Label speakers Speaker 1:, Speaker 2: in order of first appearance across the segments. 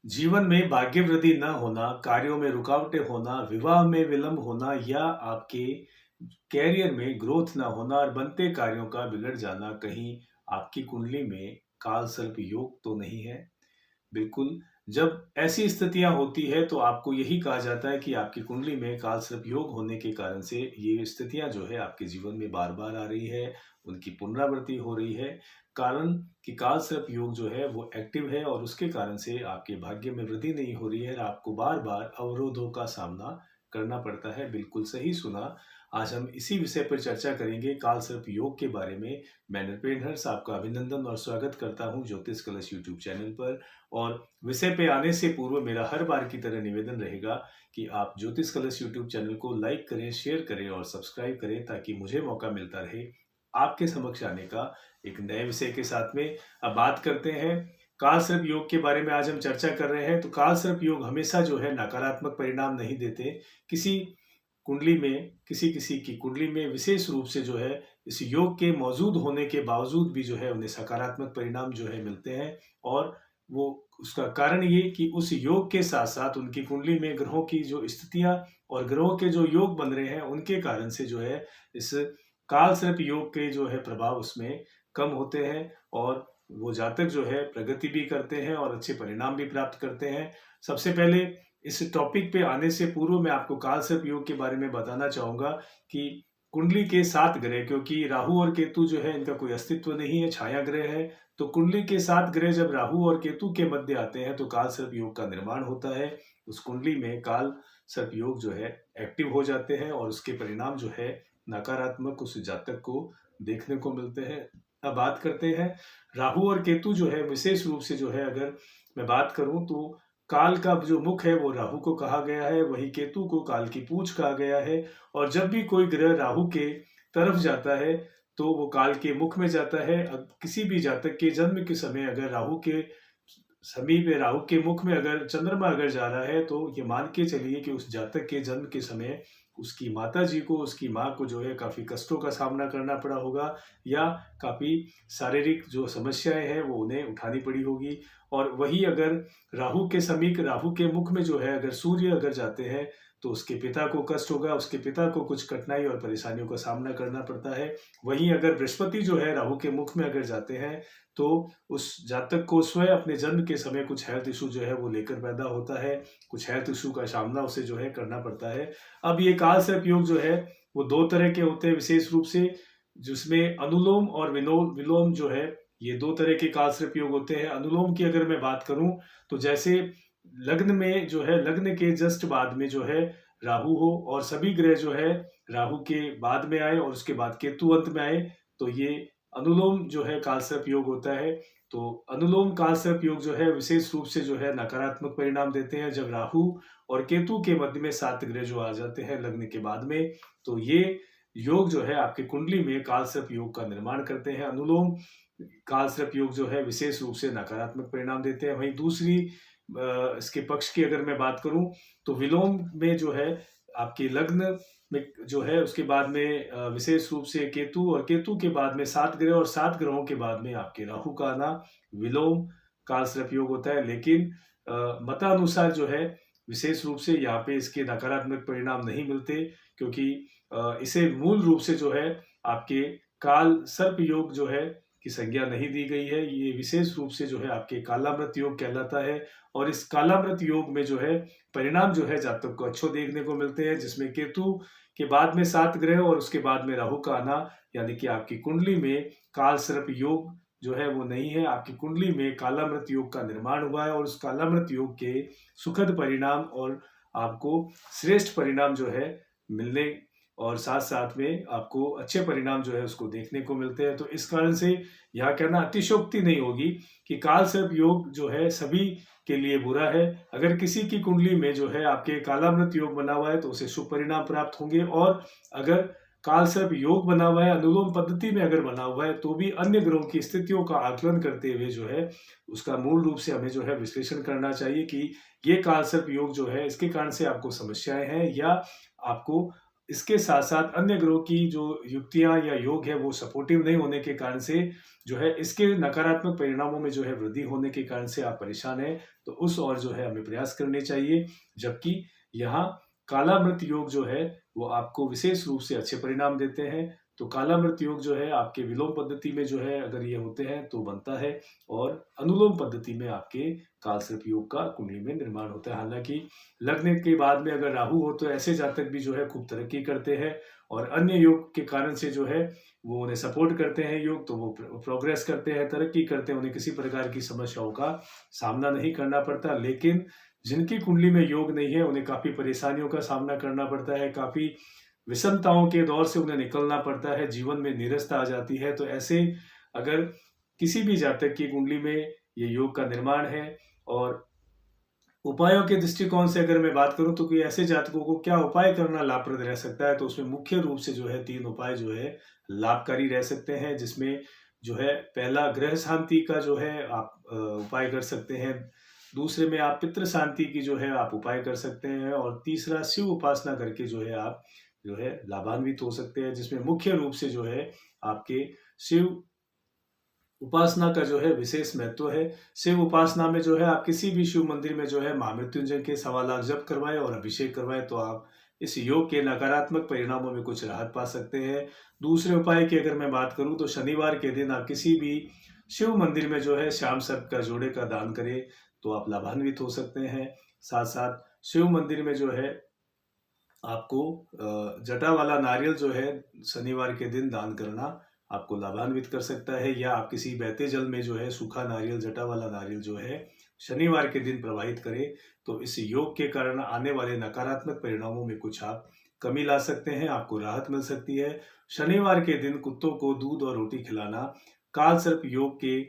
Speaker 1: जीवन में भाग्य वृद्धि न होना, कार्यों में रुकावटें होना, विवाह में विलंब होना या आपके कैरियर में ग्रोथ ना होना और बनते कार्यों का बिगड़ जाना कहीं आपकी कुंडली में काल सर्प योग तो नहीं है। बिल्कुल, जब ऐसी स्थितियाँ होती हैं तो आपको यही कहा जाता है कि आपकी कुंडली में कालसर्प योग होने के कारण से ये स्थितियाँ जो है आपके जीवन में बार-बार आ रही है, उनकी पुनरावृत्ति हो रही है। कारण कि कालसर्प योग जो है वो एक्टिव है और उसके कारण से आपके भाग्य में वृद्धि नहीं हो रही है और आपको बार-बार अवरोधों का सामना करना पड़ता है। बिल्कुल सही सुना। आज हम इसी विषय पर चर्चा करेंगे कालसर्प योग के बारे में। मैं नृपेंद्र हर्ष आपका अभिनंदन और स्वागत करता हूँ ज्योतिष कलश यूट्यूब चैनल पर। और विषय पे आने से पूर्व मेरा हर बार की तरह निवेदन रहेगा कि आप ज्योतिष कलश यूट्यूब चैनल को लाइक करें, शेयर करें और सब्सक्राइब करें ताकि मुझे मौका मिलता रहे आपके समक्ष आने का एक नए विषय के साथ में। अब बात करते हैं कालसर्प योग के बारे में। आज हम चर्चा कर रहे हैं तो कालसर्प योग हमेशा जो है नकारात्मक परिणाम नहीं देते। किसी कुंडली में किसी-किसी की कुंडली में विशेष रूप से जो है इस योग के मौजूद होने के बावजूद भी जो है उन्हें सकारात्मक परिणाम जो है मिलते हैं। और वो उसका कारण ये कि उस योग के साथ-साथ उनकी कुंडली में ग्रहों की जो स्थितियाँ और ग्रहों के जो योग बन रहे हैं उनके कारण से जो है इस कालसर्प योग के जो है प्रभाव उसमें कम होते हैं और वो जातक जो है प्रगति भी करते हैं और अच्छे परिणाम भी प्राप्त करते हैं। सबसे पहले इस टॉपिक पे आने से पूर्व मैं आपको कालसर्प योग के बारे में बताना चाहूँगा कि कुंडली के 7 ग्रह, क्योंकि राहु और केतु जो है इनका कोई अस्तित्व नहीं है, छाया ग्रह है। तो कुंडली के 7 ग्रह जब राहु और केतु के मध्य आते हैं तो कालसर्प योग का निर्माण होता है। उस कुंडली में कालसर्प योग जो है एक्टिव हो जाते हैं और उसके परिणाम जो है नकारात्मक उस जातक को देखने को मिलते हैं। अब बात करते हैं राहु और केतु जो है विशेष रूप से जो है अगर मैं बात करूँ तो काल का जो मुख है वो राहु को कहा गया है, वही केतु को काल की पूँछ कहा गया है। और जब भी कोई ग्रह राहु के तरफ जाता है तो वो काल के मुख में जाता है। किसी भी जातक के जन्म के समय अगर राहु के समीप है, राहु के मुख में अगर चंद्रमा अगर जा रहा है तो ये मान के चलिए कि उस जातक के जन्म के समय उसकी माताजी को, उसकी माँ को जो है काफ़ी कष्टों का सामना करना पड़ा होगा या काफ़ी शारीरिक जो समस्याएँ हैं वो उन्हें उठानी पड़ी होगी। और वही अगर राहु के समीप, राहु के मुख में जो है अगर सूर्य अगर जाते हैं तो उसके पिता को कष्ट होगा, उसके पिता को कुछ कठिनाई और परेशानियों का सामना करना पड़ता है। वहीं अगर बृहस्पति जो है राहु के मुख में अगर जाते हैं तो उस जातक को स्वयं अपने जन्म के समय कुछ हेल्थ इशू जो है वो लेकर पैदा होता है, कुछ हेल्थ इशू का सामना उसे जो है करना पड़ता है। अब ये कालसर्प योग जो है वो 2 तरह के होते हैं विशेष रूप से, जिसमें अनुलोम और विलोम जो है ये 2 तरह के कालसर्प योग होते हैं। अनुलोम की अगर मैं बात करूँ तो जैसे लग्न में जो है, लग्न के जस्ट बाद में जो है राहु हो और सभी ग्रह जो है राहु के बाद में आए और उसके बाद केतु अंत में आए, तो ये अनुलोम जो है कालसर्प योग होता है। तो अनुलोम कालसर्प योग जो है विशेष रूप से जो है नकारात्मक परिणाम देते हैं। जब राहु और केतु के मध्य में 7 ग्रह जो आ जाते हैं लग्न के बाद में, तो ये योग जो है आपकी कुंडली में कालसर्प योग का निर्माण करते हैं। अनुलोम कालसर्प योग जो है विशेष रूप से नकारात्मक परिणाम देते हैं। वहीं दूसरी इसके पक्ष की अगर मैं बात करूँ तो विलोम में जो है आपके लग्न में जो है उसके बाद में विशेष रूप से केतु और केतु के बाद में 7 ग्रह और 7 ग्रहों के बाद में आपके राहु का आना विलोम कालसर्प योग होता है। लेकिन मतानुसार जो है विशेष रूप से यहाँ पे इसके नकारात्मक परिणाम नहीं मिलते, क्योंकि इसे मूल रूप से जो है आपके कालसर्प योग जो है की संज्ञा नहीं दी गई है। ये विशेष रूप से जो है आपके कालामृत योग कहलाता है। और इस कालामृत योग में जो है परिणाम जो है जातक को अच्छे देखने को मिलते हैं, जिसमें केतु के बाद में 7 ग्रह और उसके बाद में राहु का आना, यानी कि आपकी कुंडली में कालसर्प योग जो है वो नहीं है। आपकी कुंडली में कालामृत योग का निर्माण हुआ है और उस कालामृत योग के सुखद परिणाम और आपको श्रेष्ठ परिणाम जो है मिलने और साथ-साथ में आपको अच्छे परिणाम जो है उसको देखने को मिलते हैं। तो इस कारण से यहाँ कहना अतिशयोक्ति नहीं होगी कि कालसर्प योग जो है सभी के लिए बुरा है। अगर किसी की कुंडली में जो है आपके कालामृत योग बना हुआ है तो उसे शुभ परिणाम प्राप्त होंगे, और अगर कालसर्प योग बना हुआ है, अनुलोम पद्धति में अगर बना हुआ है, तो भी अन्य ग्रहों की स्थितियों का आकलन करते हुए जो है उसका मूल रूप से हमें जो है विश्लेषण करना चाहिए कि ये कालसर्प योग जो है इसके कारण से आपको समस्याएं हैं या आपको इसके साथ-साथ अन्य ग्रहों की जो युक्तियाँ या योग है वो सपोर्टिव नहीं होने के कारण से जो है इसके नकारात्मक परिणामों में जो है वृद्धि होने के कारण से आप परेशान हैं, तो उस ओर जो है हमें प्रयास करने चाहिए। जबकि यहाँ कालामृत योग जो है वो आपको विशेष रूप से अच्छे परिणाम देते हैं। तो कालामृत योग जो है आपके विलोम पद्धति में जो है अगर ये होते हैं तो बनता है, और अनुलोम पद्धति में आपके कालसर्प योग का कुंडली में निर्माण होता है। हालाँकि लगने के बाद में अगर राहु हो तो ऐसे जातक भी जो है खूब तरक्की करते हैं, और अन्य योग के कारण से जो है वो उन्हें सपोर्ट करते हैं योग, तो वो प्रोग्रेस करते हैं, तरक्की करते हैं, उन्हें किसी प्रकार की समस्याओं का सामना नहीं करना पड़ता। लेकिन जिनकी कुंडली में योग नहीं है उन्हें काफ़ी परेशानियों का सामना करना पड़ता है, काफ़ी विषमताओं के दौर से उन्हें निकलना पड़ता है, जीवन में नीरसता आ जाती है। तो ऐसे अगर किसी भी जातक की कुंडली में ये योग का निर्माण है, और उपायों के दृष्टिकोण से अगर मैं बात करूँ तो कि ऐसे जातकों को क्या उपाय करना लाभप्रद रह सकता है, तो उसमें मुख्य रूप से जो है 3 उपाय जो है लाभकारी रह सकते हैं, जिसमें जो है पहला ग्रह शांति का जो है आप उपाय कर सकते हैं। दूसरे में आप पितृ शांति की जो है आप उपाय कर सकते हैं, और तीसरा शिव उपासना करके जो है आप जो है लाभान्वित हो सकते हैं, जिसमें मुख्य रूप से जो है आपके शिव उपासना का जो है विशेष महत्व है। शिव उपासना में जो है आप किसी भी शिव मंदिर में जो है महामृत्युंजय के 1.25 लाख जप करवाएं और अभिषेक करवाएं, तो आप इस योग के नकारात्मक परिणामों में कुछ राहत पा सकते हैं। दूसरे उपाय की अगर मैं बात करूं तो शनिवार के दिन आप किसी भी शिव मंदिर में जो है श्याम सर्प का जोड़े का दान करें, तो आप लाभान्वित हो सकते हैं। साथ साथ शिव मंदिर में जो है आपको जटा वाला नारियल जो है शनिवार के दिन दान करना आपको लाभान्वित कर सकता है, या आप किसी बहते जल में जो है सूखा नारियल, जटा वाला नारियल जो है शनिवार के दिन प्रवाहित करें, तो इस योग के कारण आने वाले नकारात्मक परिणामों में कुछ आप कमी ला सकते हैं, आपको राहत मिल सकती है। शनिवार के दिन कुत्तों को दूध और रोटी खिलाना कालसर्प योग के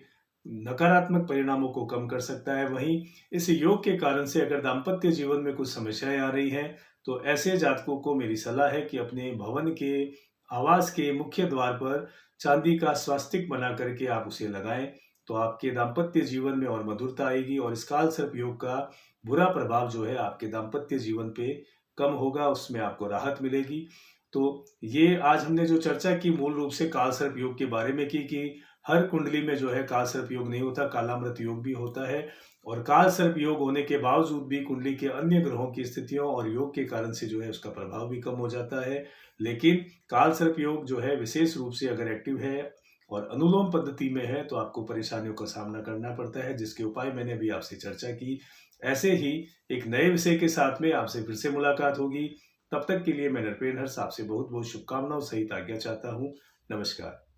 Speaker 1: नकारात्मक परिणामों को कम कर सकता है। वहीं इस योग के कारण से अगर दाम्पत्य जीवन में कुछ समस्याएं आ रही हैं, तो ऐसे जातकों को मेरी सलाह है कि अपने भवन के आवास के मुख्य द्वार पर चांदी का स्वास्तिक बना करके आप उसे लगाएं, तो आपके दाम्पत्य जीवन में और मधुरता आएगी, और इस कालसर्प योग का बुरा प्रभाव जो है आपके दाम्पत्य जीवन पे कम होगा, उसमें आपको राहत मिलेगी। तो ये आज हमने जो चर्चा की मूल रूप से कालसर्प योग के बारे में की कि हर कुंडली में जो है कालसर्प योग नहीं होता, कालामृत योग भी होता है, और कालसर्प योग होने के बावजूद भी कुंडली के अन्य ग्रहों की स्थितियों और योग के कारण से जो है उसका प्रभाव भी कम हो जाता है। लेकिन कालसर्प योग जो है विशेष रूप से अगर एक्टिव है और अनुलोम पद्धति में है, तो आपको परेशानियों का सामना करना पड़ता है, जिसके उपाय मैंने अभी आपसे चर्चा की। ऐसे ही एक नए विषय के साथ में आपसे फिर से मुलाकात होगी। तब तक के लिए मैं नृपेंद्र हर्ष आपसे बहुत बहुत शुभकामनाओं सहित आज्ञा चाहता हूँ। नमस्कार।